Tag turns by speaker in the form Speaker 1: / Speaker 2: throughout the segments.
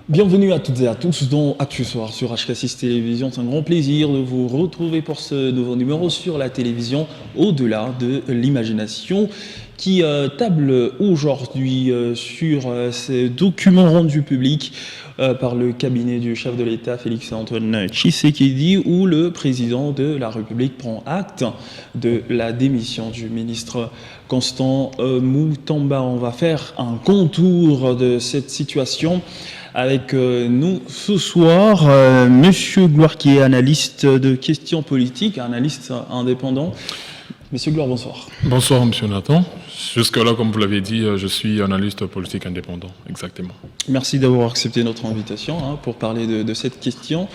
Speaker 1: Bienvenue à toutes et à tous dans Actu Soir sur HK6 Télévision. C'est un grand plaisir de vous retrouver pour ce nouveau numéro sur la télévision au-delà de l'imagination qui table aujourd'hui sur ces documents rendus publics par le cabinet du chef de l'État Félix-Antoine Tshisekedi où le président de la République prend acte de la démission du ministre Constant Moutamba. On va faire un contour de cette situation avec nous ce soir, Monsieur Gloire qui est analyste de questions politiques, analyste indépendant. Monsieur Gloire, bonsoir.
Speaker 2: Bonsoir, Monsieur Nathan. Jusque-là, comme vous l'avez dit, je suis analyste politique indépendant, exactement.
Speaker 1: Merci d'avoir accepté notre invitation pour parler de cette question.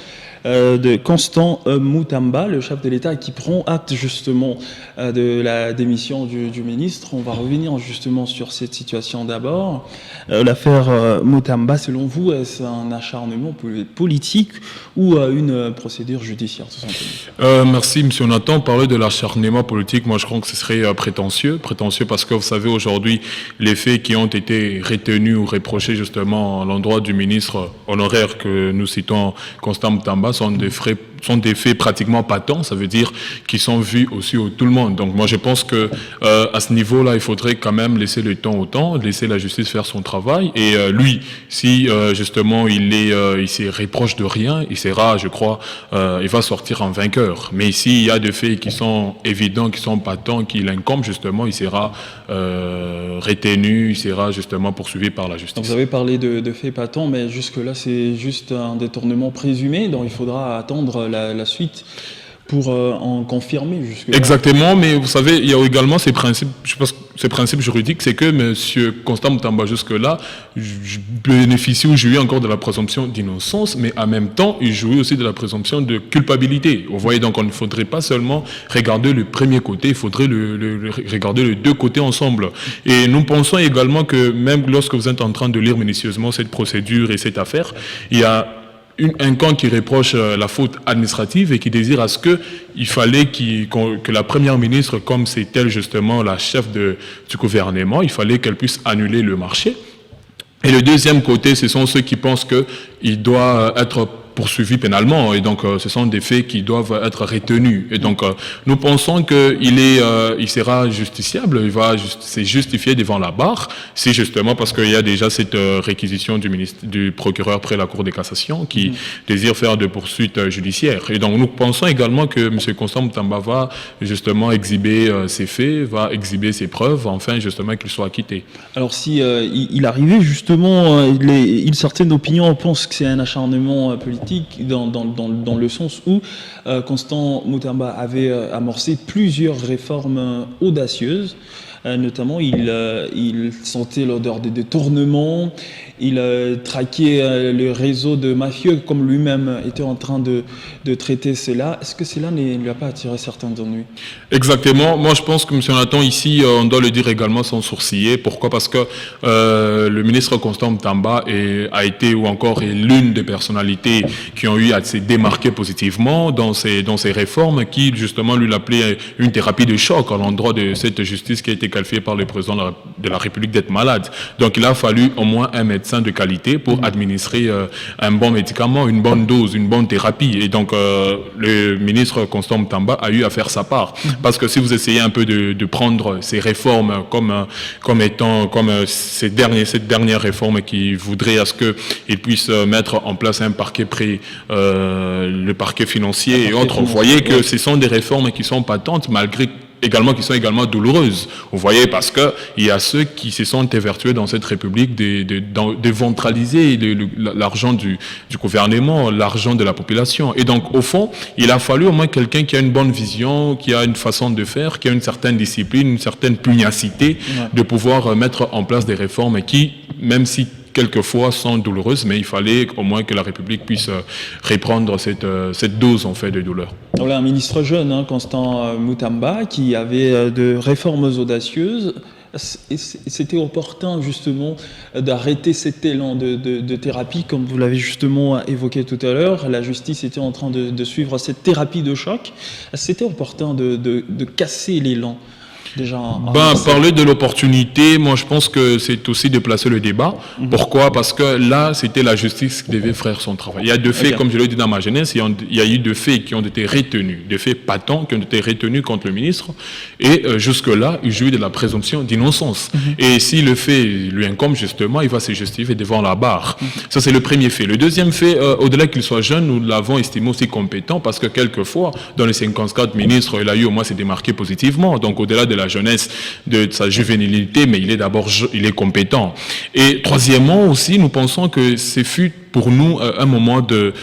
Speaker 1: De Constant Moutamba, le chef de l'État qui prend acte justement de la démission du ministre. On va revenir justement sur cette situation d'abord. L'affaire Moutamba, selon vous, est-ce un acharnement politique ou une procédure judiciaire tout simplement?
Speaker 2: Merci M. Nathan. Parler de l'acharnement politique, moi je crois que ce serait prétentieux parce que vous savez aujourd'hui les faits qui ont été retenus ou reprochés justement à l'endroit du ministre honoraire que nous citons, Constant Moutamba, sont des faits pratiquement patents, ça veut dire qu'ils sont vus aussi au tout le monde. Donc moi je pense que à ce niveau-là, il faudrait quand même laisser le temps au temps, laisser la justice faire son travail. Et lui, si justement il se reproche de rien, il sera, je crois, il va sortir en vainqueur. Mais s'il y a des faits qui sont évidents, qui sont patents, qui l'incombent justement, il sera retenu, il sera justement poursuivi par la justice.
Speaker 1: Donc vous avez parlé de faits patents, mais jusque-là c'est juste un détournement présumé, donc il faudra attendre la suite pour en confirmer jusque-là.
Speaker 2: Exactement, mais vous savez, il y a également ces principes, je pense, ces principes juridiques, c'est que M. Constant Moutamba jusque-là bénéficie ou jouit encore de la présomption d'innocence, mais en même temps, il jouit aussi de la présomption de culpabilité. Vous voyez, donc on ne faudrait pas seulement regarder le premier côté, il faudrait regarder les deux côtés ensemble. Et nous pensons également que même lorsque vous êtes en train de lire minutieusement cette procédure et cette affaire, il y a un camp qui reproche la faute administrative et qui désire à ce qu'il fallait que la première ministre, comme c'est elle justement la chef du gouvernement, il fallait qu'elle puisse annuler le marché. Et le deuxième côté, ce sont ceux qui pensent qu'il doit être poursuivi pénalement, et donc ce sont des faits qui doivent être retenus. Et donc nous pensons qu'il sera justiciable, c'est justifié devant la barre, si justement parce qu'il y a déjà cette réquisition du procureur près la Cour de cassation qui désire faire de poursuites judiciaires. Et donc nous pensons également que M. Constant Moutamba va justement exhiber ses faits, va exhiber ses preuves, enfin justement qu'il soit acquitté.
Speaker 1: Alors si il arrivait justement, certaines opinions pensent que c'est un acharnement politique, dans le sens où Constant Moutamba avait amorcé plusieurs réformes audacieuses. Notamment, il sentait l'odeur des détournements, il traquait le réseau de mafieux comme lui-même était en train de traiter cela. Est-ce que cela ne lui a pas attiré certains ennuis?
Speaker 2: Exactement. Moi, je pense que M. Nathan, ici, on doit le dire également sans sourciller. Pourquoi? Parce que le ministre Constant Moutamba a été ou encore est l'une des personnalités qui ont eu à se démarquer positivement dans ces réformes qui, justement, lui l'appelait une thérapie de choc à l'endroit de cette justice qui a été qualifiée par le président de la République d'être malade. Donc, il a fallu au moins un médecin de qualité pour administrer un bon médicament, une bonne dose, une bonne thérapie. Et donc, le ministre Constant Moutamba a eu à faire sa part. Parce que si vous essayez un peu de prendre ces réformes comme cette dernière réforme qui voudrait à ce qu'il puisse mettre en place un parquet le parquet financier et autres, vous voyez que ce sont des réformes qui sont patentes malgré qui sont également douloureuses. Vous voyez, parce que il y a ceux qui se sont évertués dans cette République de ventraliser l'argent du gouvernement, l'argent de la population. Et donc, au fond, il a fallu au moins quelqu'un qui a une bonne vision, qui a une façon de faire, qui a une certaine discipline, une certaine pugnacité de pouvoir mettre en place des réformes qui, même si quelquefois sont douloureuses, mais il fallait au moins que la République puisse reprendre cette dose en fait de douleur.
Speaker 1: Voilà un ministre jeune, Constant Moutamba, qui avait de réformes audacieuses. C'était opportun justement d'arrêter cet élan de thérapie, comme vous l'avez justement évoqué tout à l'heure. La justice était en train de suivre cette thérapie de choc. C'était opportun de casser l'élan. déjà
Speaker 2: Parler de l'opportunité, moi je pense que c'est aussi de placer le débat. Pourquoi? Parce que là, c'était la justice qui devait faire son travail. Il y a deux faits, comme je l'ai dit dans ma jeunesse, il y a eu deux faits qui ont été retenus, des faits patents qui ont été retenus contre le ministre. Et jusque-là, il jouit de la présomption d'innocence. Et si le fait lui incombe, justement, il va se justifier devant la barre. Ça, c'est le premier fait. Le deuxième fait, au-delà qu'il soit jeune, nous l'avons estimé aussi compétent parce que quelquefois, dans les 54 ministres, il a eu au moins s'est démarqué positivement. Donc, au-delà de la jeunesse, de sa juvénilité, mais il est compétent. Et troisièmement aussi, nous pensons que ce fut pour nous un moment de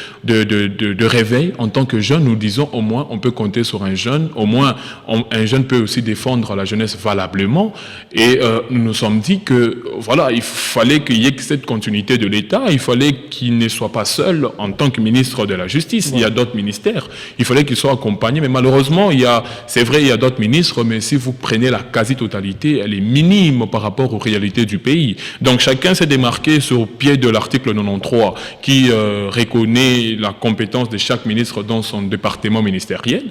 Speaker 2: réveil en tant que jeune. Nous disons au moins on peut compter sur un jeune, au moins un jeune peut aussi défendre la jeunesse valablement. Et nous nous sommes dit que voilà, il fallait qu'il y ait cette continuité de l'État, il fallait qu'il ne soit pas seul en tant que ministre de la Justice. Il y a d'autres ministères, il fallait qu'il soit accompagné. Mais malheureusement, c'est vrai, il y a d'autres ministres, mais si vous prenez la quasi-totalité, elle est minime par rapport aux réalités du pays. Donc chacun s'est démarqué sur le pied de l'article 93 qui reconnaît la compétence de chaque ministre dans son département ministériel.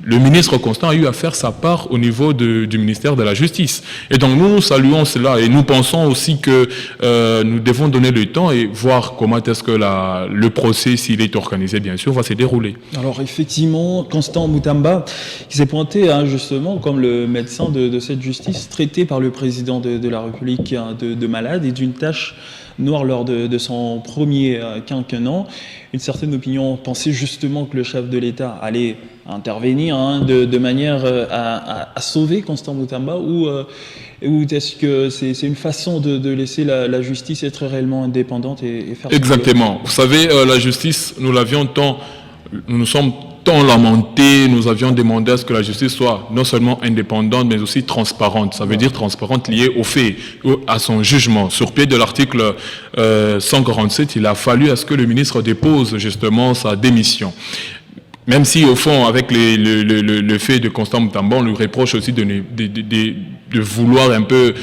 Speaker 2: Le ministre Constant a eu à faire sa part au niveau du ministère de la Justice. Et donc nous saluons cela et nous pensons aussi que nous devons donner le temps et voir comment est-ce que le procès, s'il est organisé bien sûr, va se dérouler.
Speaker 1: Alors effectivement, Constant Mutamba, qui s'est pointé justement comme le médecin de cette justice, traité par le président de la République de malade et d'une tâche noire lors de son premier quinquennat. Une certaine opinion pensait justement que le chef de l'État allait intervenir de manière à sauver Constant Mutamba ou est-ce que c'est une façon de laisser la justice être réellement indépendante et faire...
Speaker 2: Exactement. Vous savez, la justice, nous nous sommes tant lamenté, nous avions demandé à ce que la justice soit non seulement indépendante, mais aussi transparente. Ça veut dire transparente liée aux faits, à son jugement. Sur pied de l'article 147, il a fallu à ce que le ministre dépose justement sa démission. Même si, au fond, avec le fait de Constant Mutamba, on lui reproche aussi de vouloir un peu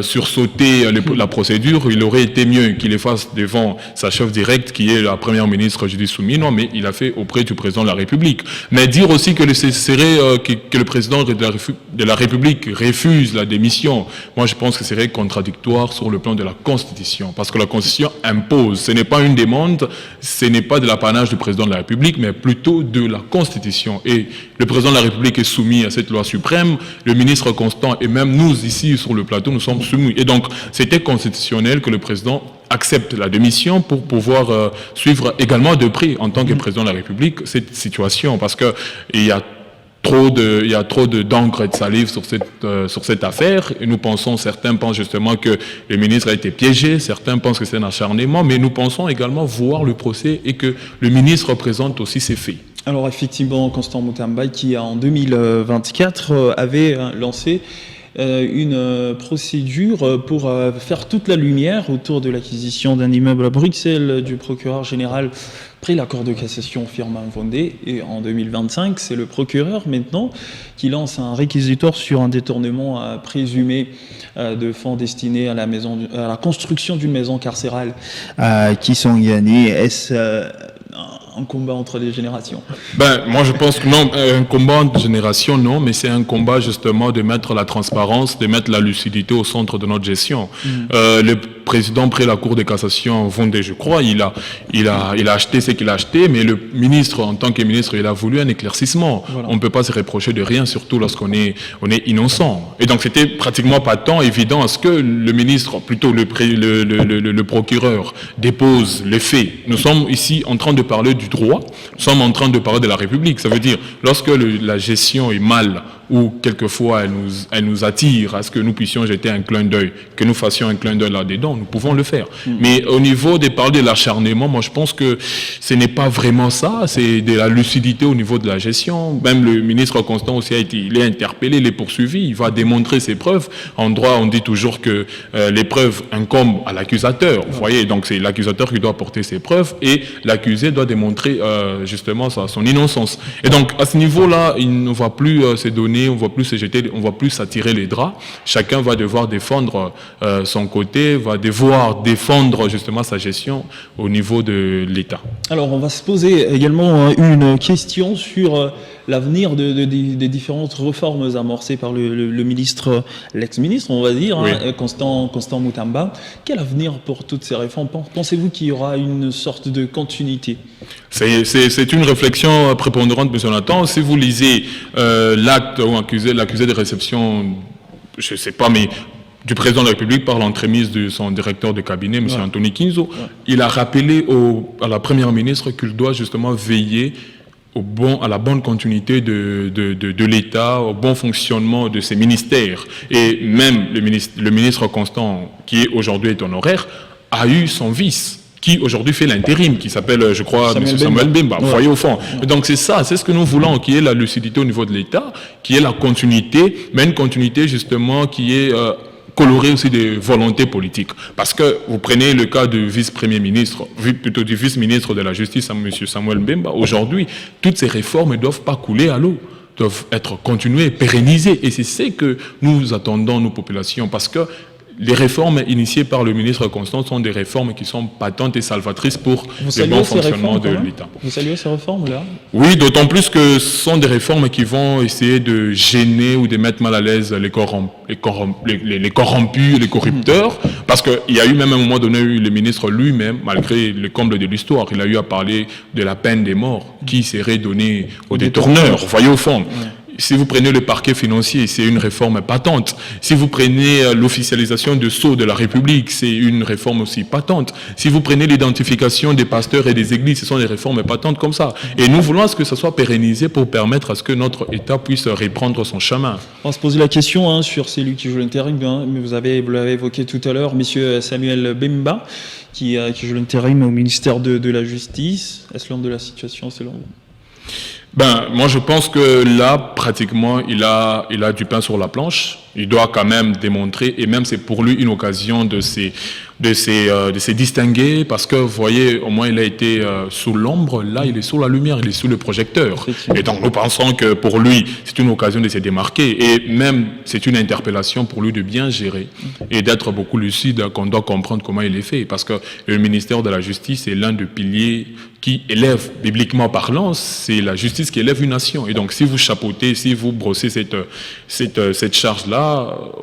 Speaker 2: sursauter la procédure, il aurait été mieux qu'il le fasse devant sa chef directe, qui est la première ministre Judith Suminwa, mais il a fait auprès du président de la République. Mais dire aussi que que le président de la République refuse la démission, moi je pense que ce serait contradictoire sur le plan de la Constitution, parce que la Constitution impose, ce n'est pas une demande, ce n'est pas de l'apanage du président de la République, mais plutôt de la Constitution. Et le président de la République est soumis à cette loi suprême, le ministre Constant et même nous ici sur le plateau, nous sommes soumis. Et donc, c'était constitutionnel que le président accepte la démission pour pouvoir suivre également de près, en tant que président de la République, cette situation. Parce que il y a trop d'encre et de salive sur cette affaire. Et certains pensent justement que le ministre a été piégé, certains pensent que c'est un acharnement, mais nous pensons également voir le procès et que le ministre présente aussi ses faits.
Speaker 1: Alors effectivement, Constant Mutamba, qui en 2024 avait lancé une procédure pour faire toute la lumière autour de l'acquisition d'un immeuble à Bruxelles du procureur général après la Cour de cassation Firmin Vondé. Et en 2025, c'est le procureur maintenant qui lance un réquisitoire sur un détournement présumé de fonds destinés à la construction d'une maison carcérale qui sont gagnés. Est-ce un combat entre les générations?
Speaker 2: Moi je pense que non, un combat entre générations non, mais c'est un combat justement de mettre la transparence, de mettre la lucidité au centre de notre gestion. Le président près la Cour de cassation Vondé, je crois, il a acheté ce qu'il a acheté, mais le ministre, en tant que ministre, il a voulu un éclaircissement. Voilà. On ne peut pas se reprocher de rien, surtout lorsqu'on est innocent. Et donc c'était pratiquement pas tant évident à ce que le ministre, plutôt le procureur, dépose les faits. Nous sommes ici en train de parler du droit, nous sommes en train de parler de la République. Ça veut dire, lorsque la gestion est mal, ou quelquefois elle nous attire à ce que nous puissions jeter un clin d'œil, que nous fassions un clin d'œil là-dedans, nous pouvons le faire. Mais au niveau des parler de l'acharnement, moi je pense que ce n'est pas vraiment ça, c'est de la lucidité au niveau de la gestion. Même le ministre Constant aussi il est interpellé, il est poursuivi, il va démontrer ses preuves. En droit, on dit toujours que les preuves incombent à l'accusateur. Vous voyez, donc c'est l'accusateur qui doit apporter ses preuves et l'accusé doit démontrer justement son innocence. Et donc à ce niveau-là, il ne va plus se donner, on ne va plus se jeter, on ne va plus s'attirer les draps. Chacun va devoir défendre son côté, va devoir défendre justement sa gestion au niveau de l'État.
Speaker 1: Alors, on va se poser également une question sur l'avenir des différentes réformes amorcées par le ministre, l'ex-ministre, on va dire,
Speaker 2: Oui.
Speaker 1: Constant Mutamba. Quel avenir pour toutes ces réformes? Pensez-vous qu'il y aura une sorte de continuité?
Speaker 2: C'est une réflexion prépondérante, M. Nathan. Si vous lisez l'acte ou l'accusé de réception, je ne sais pas, mais du président de la République par l'entremise de son directeur de cabinet, M. Anthony Kinzo, il a rappelé à la première ministre qu'il doit justement veiller à la bonne continuité de l'État, au bon fonctionnement de ses ministères. Et même le ministre Constant, qui aujourd'hui est honoraire, a eu son vice, qui aujourd'hui fait l'intérim, qui s'appelle, je crois, M. Samuel Bemba. Vous voyez au fond. Donc c'est ça, c'est ce que nous voulons, qu'il y ait la lucidité au niveau de l'État, qu'il y ait la continuité, mais une continuité justement qui est colorée aussi des volontés politiques. Parce que vous prenez le cas du vice-premier ministre, plutôt du vice-ministre de la Justice, M. Samuel Bemba. Aujourd'hui, toutes ces réformes ne doivent pas couler à l'eau, doivent être continuées, pérennisées. Et c'est ce que nous attendons, nos populations, parce que les réformes initiées par le ministre Constant sont des réformes qui sont patentes et salvatrices pour le bon fonctionnement de l'État.
Speaker 1: Vous saluez ces réformes-là?
Speaker 2: Oui, d'autant plus que ce sont des réformes qui vont essayer de gêner ou de mettre mal à l'aise les corrompus, les corrupteurs, parce qu'il y a eu même à un moment donné, le ministre lui-même, malgré le comble de l'histoire, il a eu à parler de la peine des morts qui serait donnée aux détourneurs. Vous voyez au fond. Si vous prenez le parquet financier, c'est une réforme patente. Si vous prenez l'officialisation de sceaux de la République, c'est une réforme aussi patente. Si vous prenez l'identification des pasteurs et des églises, ce sont des réformes patentes comme ça. Et nous voulons à ce que ça soit pérennisé pour permettre à ce que notre État puisse reprendre son chemin.
Speaker 1: On va se poser la question sur celui qui joue l'intérim, mais vous l'avez évoqué tout à l'heure, M. Samuel Bemba, qui joue l'intérim au ministère de la Justice. Est-ce l'homme de la situation selon vous?
Speaker 2: Moi je pense que là, pratiquement, il a du pain sur la planche. Il doit quand même démontrer, et même c'est pour lui une occasion de se distinguer, parce que vous voyez, au moins il a été sous l'ombre, là il est sous la lumière, il est sous le projecteur. Et donc nous pensons que pour lui, c'est une occasion de se démarquer, et même c'est une interpellation pour lui de bien gérer et d'être beaucoup lucide, qu'on doit comprendre comment il est fait, parce que le ministère de la Justice est l'un des piliers qui élève, bibliquement parlant, c'est la justice qui élève une nation. Et donc si vous chapeautez, si vous brossez cette charge-là,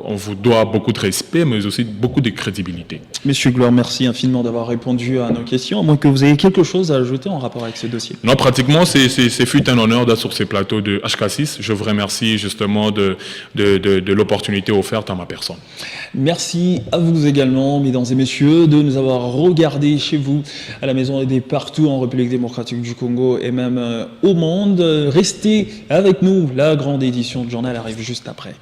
Speaker 2: on vous doit beaucoup de respect, mais aussi beaucoup de crédibilité.
Speaker 1: Monsieur Gloire, merci infiniment d'avoir répondu à nos questions, à moins que vous ayez quelque chose à ajouter en rapport avec ce dossier.
Speaker 2: Non, pratiquement, c'est fut un honneur d'être sur ces plateaux de HK6. Je vous remercie justement de l'opportunité offerte à ma personne.
Speaker 1: Merci à vous également, mesdames et messieurs, de nous avoir regardés chez vous, à la maison et partout en République démocratique du Congo et même au monde. Restez avec nous, la grande édition du journal arrive juste après.